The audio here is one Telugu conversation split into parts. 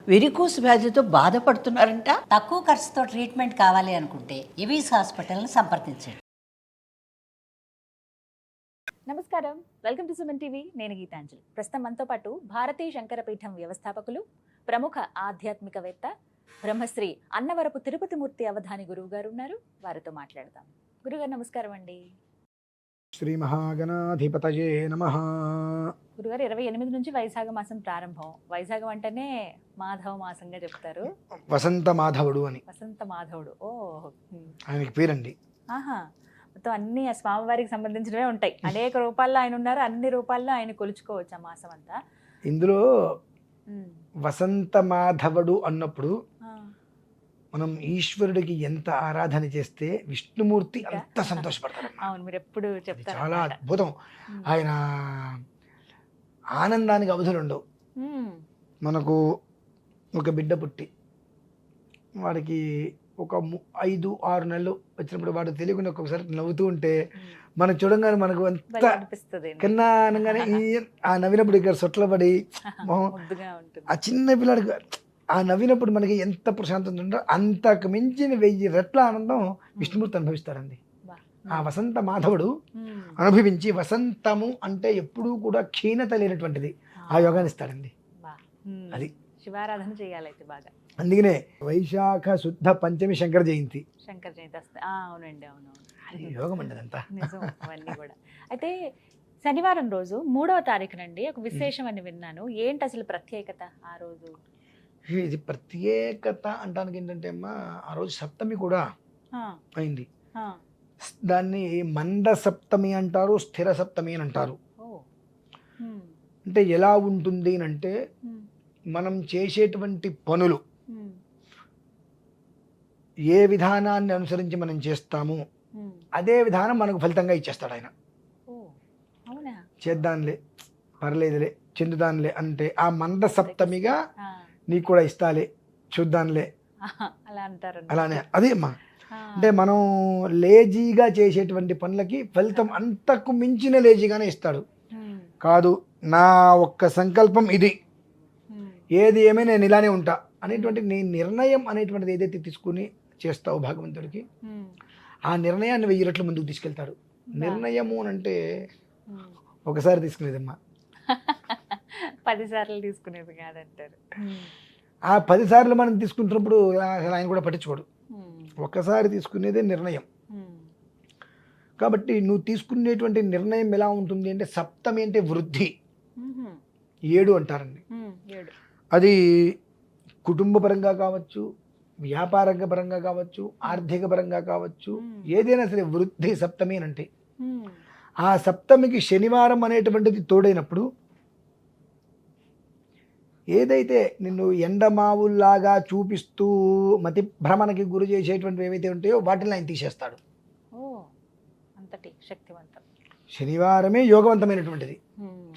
వెరికోస్ వ్యాధితో బాధపడుతున్నారంట. తక్కువ ఖర్చుతో ట్రీట్మెంట్ కావాలి అనుకుంటే ఎవిస్ హాస్పిటల్ని సంప్రదించండి. నమస్కారం, వెల్కమ్ టు సుమన్ టీవీ. నేను గీతాంజలి. ప్రస్తుతం మనతో పాటు భారతీయ శంకరపీఠం వ్యవస్థాపకులు, ప్రముఖ ఆధ్యాత్మికవేత్త, బ్రహ్మశ్రీ అన్నవరపు తిరుపతి మూర్తి అవధాని గురువు గారు ఉన్నారు. వారితో మాట్లాడదాం. గురుగారు నమస్కారం అండి. శ్రీ మహాగణాధిపతయే నమః. గురుగారు 28 నుంచి వైశాఖ మాసం ప్రారంభం. వైశాఖం అంటేనే మాధవ మాసంగా చెప్తారు. వసంత మాధవుడు అని వసంత మాధవుడు. ఓ, ఆయనకి పేరండి. ఆహా, మొత్తం అన్ని ఆ స్వామివారికి సంబంధించినవే ఉంటాయి. అనేక రూపాల్లో ఆయన ఉన్నారు. అన్ని రూపాల్లో ఆయన కొలుచుకోవచ్చు ఆ మాసం అంతా. ఇందులో వసంత మాధవుడు అన్నప్పుడు మనం ఈశ్వరుడికి ఎంత ఆరాధన చేస్తే విష్ణుమూర్తి అంత సంతోషపడతారు. అవును, మీరు ఎప్పుడు చెప్తారు. చాలా అద్భుతం. ఆయన ఆనందానికి అవధులు ఉండవు. మనకు ఒక బిడ్డ పుట్టి వాడికి ఒక 5-6 నెలలు వచ్చినప్పుడు వాడు తెలియకుండా ఒక్కొక్కసారి నవ్వుతూ ఉంటే మనం చూడంగానే మనకు అంత కన్నా అనగానే ఆ నవ్వినప్పుడు ఇక్కడ సొట్లబడి ఆ చిన్న పిల్లాడికి ఆ నవ్వినప్పుడు మనకి ఎంత ప్రశాంతత ఉందో అంతకు మించిన 1000 రెట్ల ఆనందం విష్ణుమూర్తి అనుభవిస్తాడండి. ఆ వసంత మాధవుడు అనుభవించి, వసంతము అంటే ఎప్పుడూ కూడా క్షీణత లేనటువంటిది, ఆ యోగాన్ని ఇస్తాడండి. అది శివారాధన చేయాలైతే బాగా. అందుకనే వైశాఖ శుద్ధ పంచమి శంకర జయంతి. శంకర జయంతి వస్తే అవునండి, అవునవును, యోగం అండి అదంతా. నిజం అవన్నీ కూడా. అయితే శనివారం రోజు 3వ తారీఖునండి ఒక విశేషం అని విన్నాను. ఏంటి అసలు ప్రత్యేకత ఆ రోజు? ఇది ప్రత్యేకత అంటానికి ఏంటంటే అమ్మా, ఆ రోజు సప్తమి కూడా అయింది. దాన్ని మంద సప్తమి అంటారు, స్థిర సప్తమి అని అంటారు. అంటే ఎలా ఉంటుంది అంటే మనం చేసేటువంటి పనులు ఏ విధానాన్ని అనుసరించి మనం చేస్తామో అదే విధానం మనకు ఫలితంగా ఇచ్చేస్తాడు ఆయన. చేద్దాంలే, పర్లేదులే, చెందుదాంలే అంటే ఆ మంద సప్తమిగా నీకు కూడా ఇస్తాలే, చూద్దాంలే అలా అంటారు. అలానే అదే అమ్మా. అంటే మనం లేజీగా చేసేటువంటి పనులకి ఫలితం అంతకు మించిన లేజీగానే ఇస్తాడు. కాదు, నా ఒక్క సంకల్పం ఇది, ఏది ఏమైనా నేను ఇలానే ఉంటా అనేటువంటి నీ నిర్ణయం అనేటువంటిది ఏదైతే తీసుకుని చేస్తావు భగవంతుడికి, ఆ నిర్ణయాన్ని 1000 రెట్లు ముందుకు తీసుకెళ్తాడు. నిర్ణయము అంటే ఒకసారి తీసుకునేదమ్మా, 10 సార్లు తీసుకునేది కాదంటారు. ఆ 10 సార్లు మనం తీసుకుంటున్నప్పుడు ఆయన కూడా పట్టించుకోడు. ఒక్కసారి తీసుకునేదే నిర్ణయం. కాబట్టి నువ్వు తీసుకునేటువంటి నిర్ణయం ఎలా ఉంటుంది అంటే, సప్తమి అంటే వృద్ధి, 7 అంటారండి. అది కుటుంబ పరంగా కావచ్చు, వ్యాపార పరంగా కావచ్చు, ఆర్థిక పరంగా కావచ్చు, ఏదైనా సరే వృద్ధి సప్తమి అని అంటే. ఆ సప్తమికి శనివారం అనేటువంటిది తోడైనప్పుడు ఏదైతే నిన్ను ఎండమావుల్లాగా చూపిస్తూ మతి భ్రమణకి గురి చేసేటువంటివి ఏవైతే ఉంటాయో వాటిని ఆయన తీసేస్తాడు. అంతటి శక్తివంతం. శనివారమే యోగవంతమైనటువంటిది,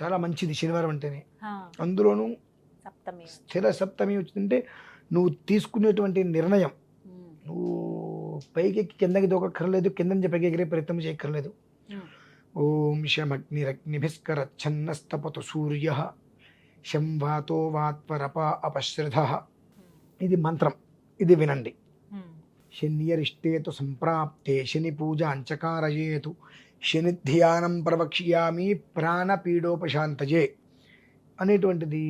చాలా మంచిది శనివారం అంటేనే. అందులోనూ స్థిర సప్తమి వచ్చిందంటే నువ్వు తీసుకునేటువంటి నిర్ణయం, నువ్వు పైకి కిందకి దూకక్కర్లేదు, కింద నుంచి పైకి ఎగిరే ప్రయత్నం చేయక్కర్లేదు. ఓం శమగ్నిరగ్నిభిస్కరచ్ఛన్నస్తపతు సూర్య శంవాతో వాత్వరప అపశ్రధ. ఇది మంత్రం, ఇది వినండి. శన్యరిష్టేతు సంప్రాప్తే శని పూజ అంచకారయేతు శని ధ్యానం ప్రవక్ష్యామి ప్రాణపీడోపశాంతజే అనేటువంటిది.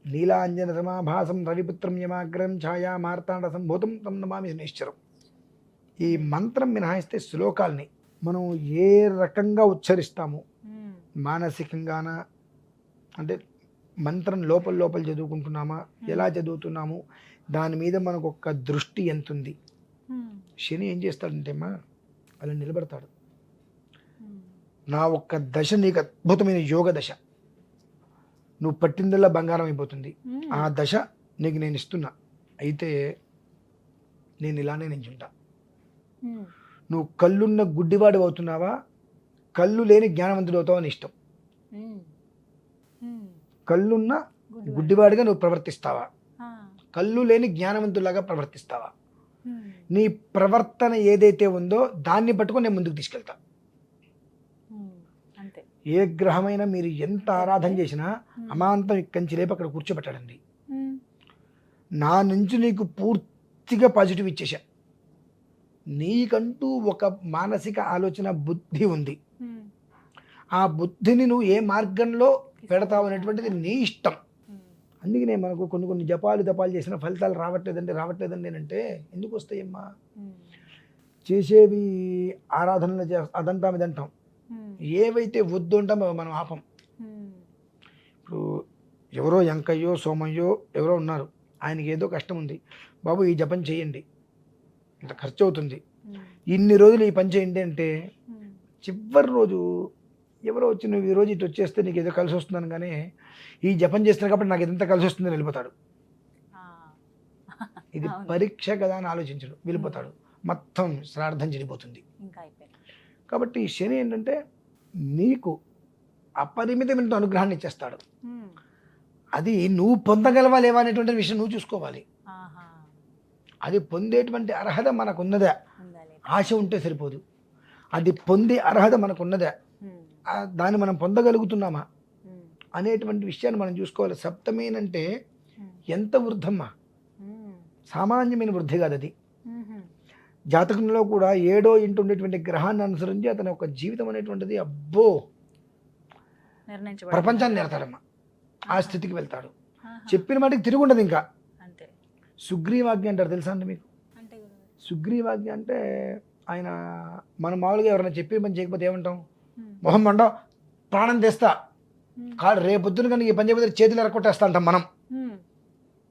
నీలాంజన సమాభాసం రవిపుత్రం యమాగ్రం ఛాయా మార్తాండ సంభూతం తం నమామి శనైశ్చరం. ఈ మంత్రం మినహాయిస్తే శ్లోకాల్ని మనం ఏ రకంగా ఉచ్చరిస్తాము, మానసికంగాన అంటే మంత్రం లోపల చదువుకుంటున్నామా, ఎలా చదువుతున్నాము, దాని మీద మనకు ఒక దృష్టి ఎంత ఉంది. శని ఏం చేస్తాడంటే అమ్మా, అలా నిలబడతాడు. నా ఒక్క దశ నీకు అద్భుతమైన యోగ దశ, నువ్వు పట్టిందల్లా బంగారం అయిపోతుంది, ఆ దశ నీకు నేను ఇస్తున్నా, అయితే నేను ఇలానే నించుంటా. నువ్వు కళ్ళున్న గుడ్డివాడు అవుతున్నావా, కళ్ళు లేని జ్ఞానవంతుడు అవుతావా అని ఇష్టం. కళ్ళున్న గుడ్డివాడిగా నువ్వు ప్రవర్తిస్తావా, కళ్ళు లేని జ్ఞానవంతులాగా ప్రవర్తిస్తావా, నీ ప్రవర్తన ఏదైతే ఉందో దాన్ని పట్టుకొని నేను ముందుకు తీసుకెళ్తా. ఏ గ్రహమైనా మీరు ఎంత ఆరాధన చేసినా అమాంతం ఇక్కడి నుంచి లేపు అక్కడ కూర్చోబెట్టాడండి. నా నుంచి నీకు పూర్తిగా పాజిటివ్ ఇచ్చేసా. నీకంటూ ఒక మానసిక ఆలోచన బుద్ధి ఉంది. ఆ బుద్ధిని నువ్వు ఏ మార్గంలో పెడతావు అనేటువంటిది నీ ఇష్టం. అందుకనే మనకు కొన్ని జపాలు చేసిన ఫలితాలు రావట్లేదండి అంటే ఎందుకు వస్తాయమ్మా? చేసేవి ఆరాధనలు అదంటాం ఇదంటాం, ఏవైతే వద్దు అంటామో మనం ఆపం. ఇప్పుడు ఎవరో ఎంకయ్యో సోమయ్యో ఎవరో ఉన్నారు, ఆయనకి ఏదో కష్టం ఉంది, బాబు ఈ జపం చేయండి, ఇంత ఖర్చు అవుతుంది, ఇన్ని రోజులు ఈ పని చేయండి అంటే చివరి రోజు ఎవరో వచ్చి నువ్వు ఈ రోజు ఇటు వచ్చేస్తే నీకు ఏదో కలిసి వస్తుందని, కానీ ఈ జపం చేస్తున్నాను కాబట్టి నాకు ఇదంతా కలిసి వస్తుందని వెళ్ళిపోతాడు. ఇది పరీక్ష కదా అని ఆలోచించడు, వెళ్ళిపోతాడు, మొత్తం శ్రార్థం చెడిపోతుంది. కాబట్టి శని ఏంటంటే నీకు అపరిమితమైన అనుగ్రహాన్ని ఇచ్చేస్తాడు. అది నువ్వు పొందగలవా లేవా అనేటువంటి విషయం నువ్వు చూసుకోవాలి. అది పొందేటువంటి అర్హత మనకున్నదా? ఆశ ఉంటే సరిపోదు, అది పొందే అర్హత మనకున్నదా, దాన్ని మనం పొందగలుగుతున్నామా అనేటువంటి విషయాన్ని మనం చూసుకోవాలి. సప్తమి అంటే ఎంత వృద్ధమ్మా, సామాన్యమైన వృద్ధి కాదు అది. జాతకంలో కూడా 7వ ఇంటి ఉండేటువంటి గ్రహాన్ని అనుసరించి అతని యొక్క జీవితం అనేటువంటిది అబ్బో ప్రపంచాన్ని నేర్తాడమ్మా, ఆ స్థితికి వెళ్తాడు. చెప్పిన మాటకి తిరిగి ఉండదు ఇంకా. సుగ్రీవాజ్ఞ అంటారు, తెలుసా అండి మీకు? సుగ్రీవాజ్ఞ అంటే ఆయన మనం మామూలుగా ఎవరైనా చెప్పి పని చేయకపోతే ఏమంటాం? మొహం మండ, ప్రాణం తెస్తా, కాదు రేపొద్దున కానీ ఈ పని చేయకపోతే చేతులు ఎరగొట్టేస్తా అంటాం మనం.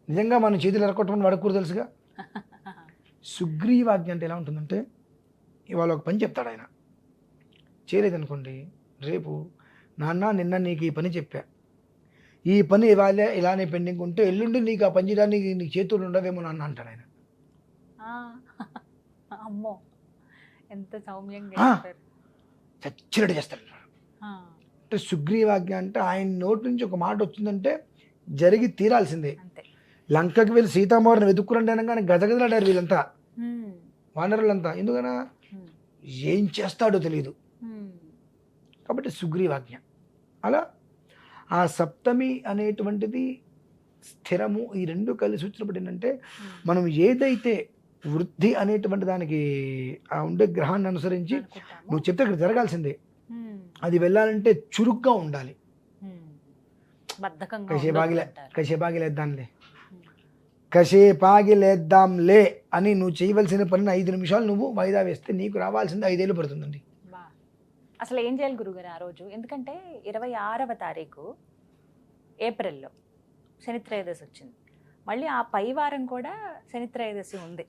నిజంగా మనం చేతులు ఎరగొట్టమని వాడికి కూడా తెలుసుగా. సుగ్రీవాజ్ఞ అంటే ఎలా ఉంటుందంటే, ఇవాళ ఒక పని చెప్తాడు ఆయన, చేయలేదనుకోండి, రేపు నాన్న నిన్న నీకు ఈ పని చెప్పా, ఈ పని ఇవాళ ఇలానే పెండింగ్ ఉంటే ఎల్లుండి నీకు ఆ పని చేయడానికి నీకు చేతులు ఉండవేమో నాన్న అంటాడు ఆయన. అమ్మో ఎంత సౌమ్యంగా చచ్చినట్టు చేస్తాడు. అంటే సుగ్రీవాజ్ఞ అంటే ఆయన నోటి నుంచి ఒక మాట వచ్చిందంటే జరిగి తీరాల్సిందే. లంకకి వెళ్ళి సీతామవారిని వెతుక్కురండి అనగానే గజగజలాడారు వీళ్ళంతా, వానరులంతా. ఎందుకనా? ఏం చేస్తాడో తెలియదు. కాబట్టి సుగ్రీవాజ్ఞ. అలా ఆ సప్తమి అనేటువంటిది స్థిరము, ఈ రెండు కలిసి వచ్చినప్పుడు ఏంటంటే మనం ఏదైతే వృద్ధి అనేటువంటి దానికి ఆ ఉండే గ్రహాన్ని అనుసరించి నువ్వు చెప్తే ఇక్కడ జరగాల్సిందే. అది వెళ్ళాలంటే చురుగ్గా ఉండాలి. కసేపాగిలేద్దాంలే అని నువ్వు చేయవలసిన పనిని 5 నిమిషాలు నువ్వు వాయిదా వేస్తే నీకు రావాల్సింది 5 ఏళ్ళు పడుతుందండి. అసలు ఏం చేయాలి గురుగారు ఆ రోజు? ఎందుకంటే 26వ తారీఖు ఏప్రిల్లో శని త్రయోదశి వచ్చింది. మళ్ళీ ఆ పై వారం కూడా శని త్రయోదశి ఉంది.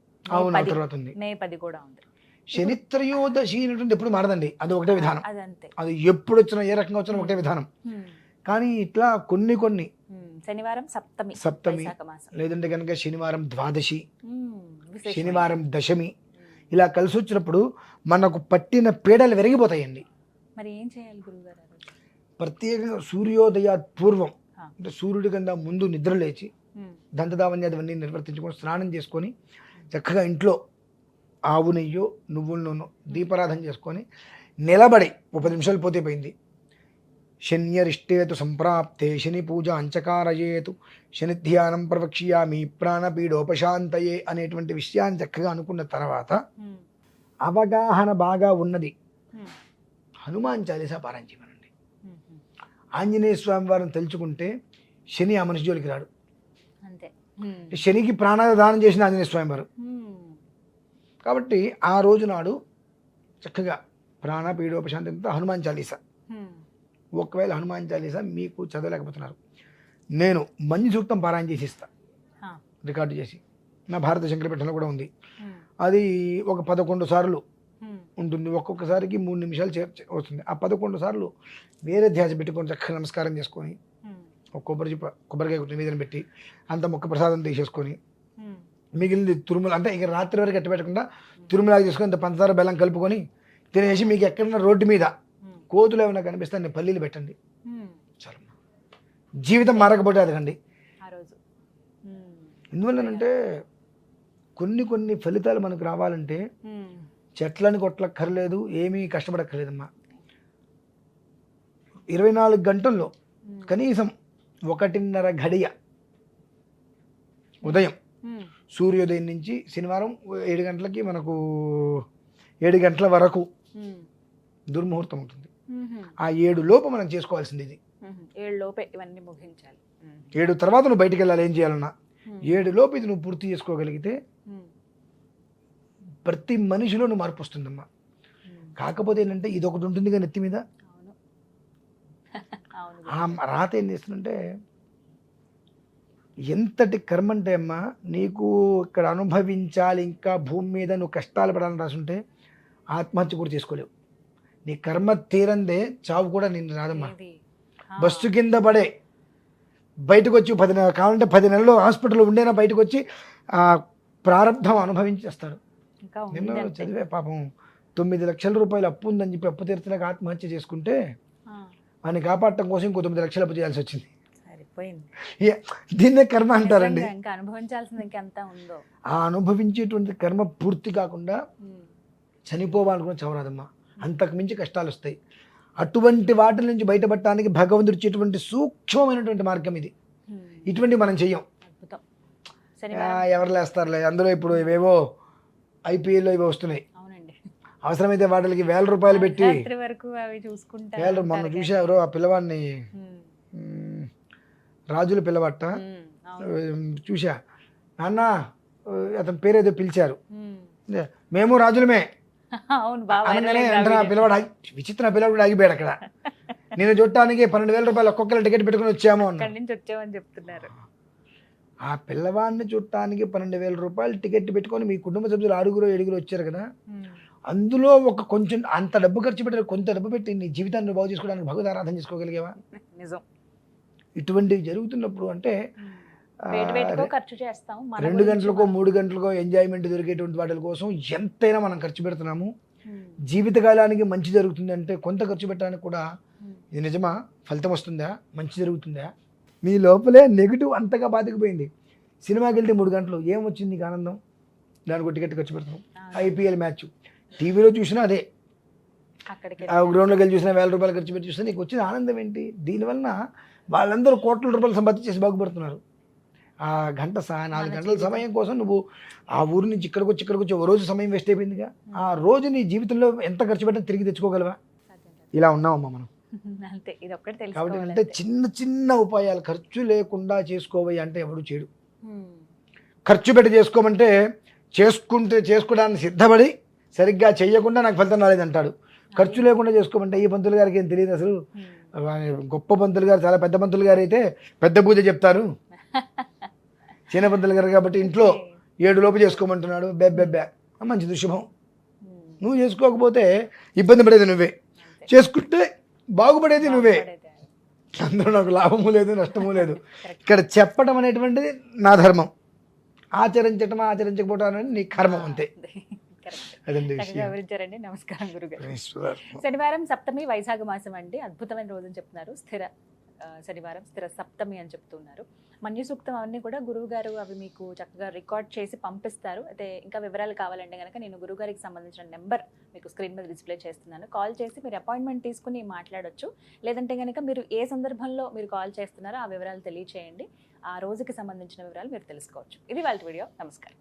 మే 10 కూడా ఉంది. శని త్రయోదశి అనేటువంటి ఎప్పుడు మారదండి, అది ఒకటే విధానం. అది ఎప్పుడు వచ్చినా ఏ రకంగా వచ్చినా ఒకటే విధానం. కానీ ఇట్లా కొన్ని శనివారం సప్తమి, లేదంటే కనుక శనివారం ద్వాదశి, శనివారం దశమి, ఇలా కలిసి వచ్చినప్పుడు మనకు పట్టిన పీడలు విరిగిపోతాయండి. మరి ఏం చేయాలి గురుగారు? ప్రత్యేకంగా సూర్యోదయ పూర్వం, అంటే సూర్యుడి కన్నా ముందు నిద్ర లేచి దంతదావన్యాదవన్నీ నిర్వర్తించుకొని స్నానం చేసుకొని చక్కగా ఇంట్లో ఆవు నెయ్యో నువ్వుల నూనె దీపారాధన చేసుకొని నిలబడి 10 నిమిషాలు పోతే పోయింది. శన్యరిష్టేతు సంప్రాప్తే శని పూజ అంచకారయేతు శని ధ్యానం ప్రవక్ష్యామి ప్రాణపీడోపశాంతయే అనేటువంటి విషయాన్ని చక్కగా అనుకున్న తర్వాత అవగాహన బాగా ఉన్నది హనుమాన్ చాలీసా పారాయణ చేయమనండి. ఆంజనేయ స్వామి వారిని తలుచుకుంటే శని ఆ మనిషి జోలికి రాడు. శనికి ప్రాణదానం చేసిన ఆంజనేయ స్వామి వారు. కాబట్టి ఆ రోజు నాడు చక్కగా ప్రాణపీడోపశాంతితో హనుమాన్ చాలీసా. ఒకవేళ హనుమాన్ చాలీసా మీకు చదవలేకపోతున్నారు, నేను మంచి సూక్తం పారాయణ చేసి ఇస్తా, రికార్డు చేసి. నా భారత శంకరపీఠంలో కూడా ఉంది. అది ఒక 11 సార్లు ఉంటుంది, ఒక్కొక్కసారికి 3 నిమిషాలు వస్తుంది. ఆ 11 సార్లు వేరే ధ్యాస పెట్టుకొని చక్కగా నమస్కారం చేసుకొని ఒక కొబ్బరికాయ నివేదన పెట్టి అంత మొక్క ప్రసాదం తీసేసుకొని మిగిలింది తిరుమల అంటే ఇక రాత్రి వరకు ఎట్ట పెట్టకుండా తిరుమల చేసుకొని ఇంత పంచదార బెల్లం కలుపుకొని తినేసి మీకు ఎక్కడన్నా రోడ్డు మీద కోతులు ఏమైనా కనిపిస్తే అన్ని పల్లీలు పెట్టండి చాలు. జీవితం మారకపోతే అదకండి. ఎందువల్లనంటే కొన్ని ఫలితాలు మనకు రావాలంటే చెట్లని కొట్టక్కర్లేదు, ఏమీ కష్టపడక్కర్లేదమ్మా. 24 గంటల్లో కనీసం 1.5 గడియ ఉదయం సూర్యోదయం నుంచి శనివారం 7 గంటలకి మనకు 7 గంటల వరకు దుర్ముహూర్తం ఉంటుంది. ఆ 7 లోపు మనం చేసుకోవాల్సింది ఇది. 7 లోపే ఇవన్నీ ముగించాలి. 7 తర్వాత నువ్వు బయటికి వెళ్ళాలి ఏం చేయాలన్నా. 7 లోపు ఇది నువ్వు పూర్తి చేసుకోగలిగితే ప్రతి మనిషిలో నువ్వు మార్పు వస్తుందమ్మా. కాకపోతే ఏంటంటే ఇది ఒకటి ఉంటుంది కానీ నెత్తి మీద ఆ రాత ఏం చేస్తుందంటే ఎంతటి కర్మ అంటే అమ్మా నీకు ఇక్కడ అనుభవించాలి, ఇంకా భూమి మీద నువ్వు కష్టాలు పడాలని రాసుంటే ఆత్మహత్య కూడా చేసుకోలేవు. నీ కర్మ తీరందే చావు కూడా నిన్ను రాదమ్మా. బస్సు కింద పడే బయటకు వచ్చి 10 నెలలు కావాలంటే 10 నెలలు హాస్పిటల్లో ఉండేనా బయటకు వచ్చి ప్రారంధం అనుభవించేస్తాడు. నిన్న చదివే పాపం 9 లక్షల రూపాయలు అప్పు ఉందని చెప్పి అప్పు తీర్చలేక ఆత్మహత్య చేసుకుంటే ఆయన కాపాడటం కోసం ఇంకో 9 లక్షలు అప్పు చేయాల్సి వచ్చింది. దీన్నే కర్మ అంటారండి. ఆ అనుభవించేటువంటి కర్మ పూర్తి కాకుండా చనిపోవాలనుకున్న చవరాదమ్మా. అంతకు మించి కష్టాలు వస్తాయి. అటువంటి వాటి నుంచి బయటపడటానికి భగవంతుడు ఇచ్చేటువంటి సూక్ష్మమైనటువంటి మార్గం ఇది. ఇటువంటి మనం చెయ్యం. ఎవరు లేస్తారులే, అందులో ఇప్పుడు ఇవేవో ఐపీఎల్లో ఇవి వస్తున్నాయి. అవసరమైతే వాటికి 1000 రూపాయలు పెట్టి మొన్న చూసారు ఆ పిల్లవాడిని, రాజుల పిల్లవాట చూసా. నాన్న అతని పేరేదో పిలిచారు, మేము రాజులమే అనగానే వెంటనే పిల్లవాడు విచిత్ర పిల్లవాడు ఆగిపోయాడు అక్కడ. నేను చూడటానికి 12,000 రూపాయలు ఒక్కొక్కరు టికెట్ పెట్టుకుని వచ్చాము వచ్చామని చెప్తున్నారు. ఆ పిల్లవాడిని చూడటానికి 12,000 రూపాయలు టికెట్ పెట్టుకొని మీ కుటుంబ సభ్యులు 6-7 వచ్చారు కదా. అందులో ఒక కొంచెం అంత డబ్బు ఖర్చు పెట్టారు, కొంత డబ్బు పెట్టి నీ జీవితాన్ని బాగు చేసుకోవడానికి భగవద్ ఆరాధన చేసుకోగలిగేవా? నిజం. ఇటువంటివి జరుగుతున్నప్పుడు అంటే ఖర్చు చేస్తాం. 2 గంటలకో 3 గంటలకో ఎంజాయ్మెంట్ దొరికేటువంటి వాటి కోసం ఎంతైనా మనం ఖర్చు పెడుతున్నాము. జీవితకాలానికి మంచి జరుగుతుంది అంటే కొంత ఖర్చు పెట్టడానికి కూడా ఇది నిజమా? ఫలితం వస్తుందా? మంచి జరుగుతుందా? మీ లోపలే నెగిటివ్ అంతగా బాధకపోయింది. సినిమాకి వెళ్తే 3 గంటలు ఏం వచ్చింది నీకు ఆనందం? దానికి టికెట్ ఖర్చు పెడతాం. ఐపీఎల్ మ్యాచ్ టీవీలో చూసినా అదే, గ్రౌండ్లోకి వెళ్ళి చూసినా 1000 రూపాయలు ఖర్చు పెట్టి చూసినా నీకు వచ్చిన ఆనందం ఏంటి? దీనివల్ల వాళ్ళందరూ కోట్ల రూపాయలు సంపాదించేసి బాగుపడుతున్నారు. ఆ 4 గంటల సమయం కోసం నువ్వు ఆ ఊరు నుంచి ఇక్కడికి వచ్చి ఓ రోజు సమయం వేస్ట్ అయిపోయిందిగా. ఆ రోజు నీ జీవితంలో ఎంత ఖర్చు పెట్టినా తిరిగి తెచ్చుకోగలవా? ఇలా ఉన్నామమ్మా మనం. కాబట్టి అంటే చిన్న ఉపాయాలు ఖర్చు లేకుండా చేసుకోవాలి అంటే ఎవడు చేయడు. ఖర్చు పెట్టి చేసుకోమంటే చేసుకోవడానికి సిద్ధపడి సరిగ్గా చెయ్యకుండా నాకు ఫలితం రాలేదంటాడు. ఖర్చు లేకుండా చేసుకోమంటే ఈ పంతులు గారికి ఏం తెలియదు అసలు. గొప్ప పంతులు గారు, చాలా పెద్ద పంతులు గారు అయితే పెద్ద పూజ చెప్తారు. చిన్న పంతులు గారు కాబట్టి ఇంట్లో 7 లోపు చేసుకోమంటున్నాడు. బెబ్బెబ్బే మంచి శుభం. నువ్వు చేసుకోకపోతే ఇబ్బంది పడేది నువ్వే, చేసుకుంటే బాగుపడేది నువ్వే. అందులో నాకు లాభము లేదు నష్టము లేదు. ఇక్కడ చెప్పడం అనేటువంటిది నా ధర్మం, ఆచరించకపోవడం అనేది నీ కర్మం అంతే. వివరించారండి. నమస్కారం గురుగారు. శనివారం సప్తమి వైశాఖ మాసం అండి, అద్భుతమైన రోజు చెప్తున్నారు. స్థిర శనివారం, స్థిర సప్తమి అని చెప్తున్నారు. మన్యు సూక్తం అవన్నీ కూడా గురువు గారు అవి మీకు చక్కగా రికార్డ్ చేసి పంపిస్తారు. అయితే ఇంకా వివరాలు కావాలంటే కనుక నేను గురువు గారికి సంబంధించిన నెంబర్ మీకు స్క్రీన్ మీద డిస్ప్లే చేస్తున్నాను. కాల్ చేసి మీరు అపాయింట్మెంట్ తీసుకుని మాట్లాడొచ్చు. లేదంటే కనుక మీరు ఏ సందర్భంలో మీరు కాల్ చేస్తున్నారో ఆ వివరాలు తెలియచేయండి. ఆ రోజుకి సంబంధించిన వివరాలు మీరు తెలుసుకోవచ్చు. ఇది వాళ్ళ వీడియో. నమస్కారం.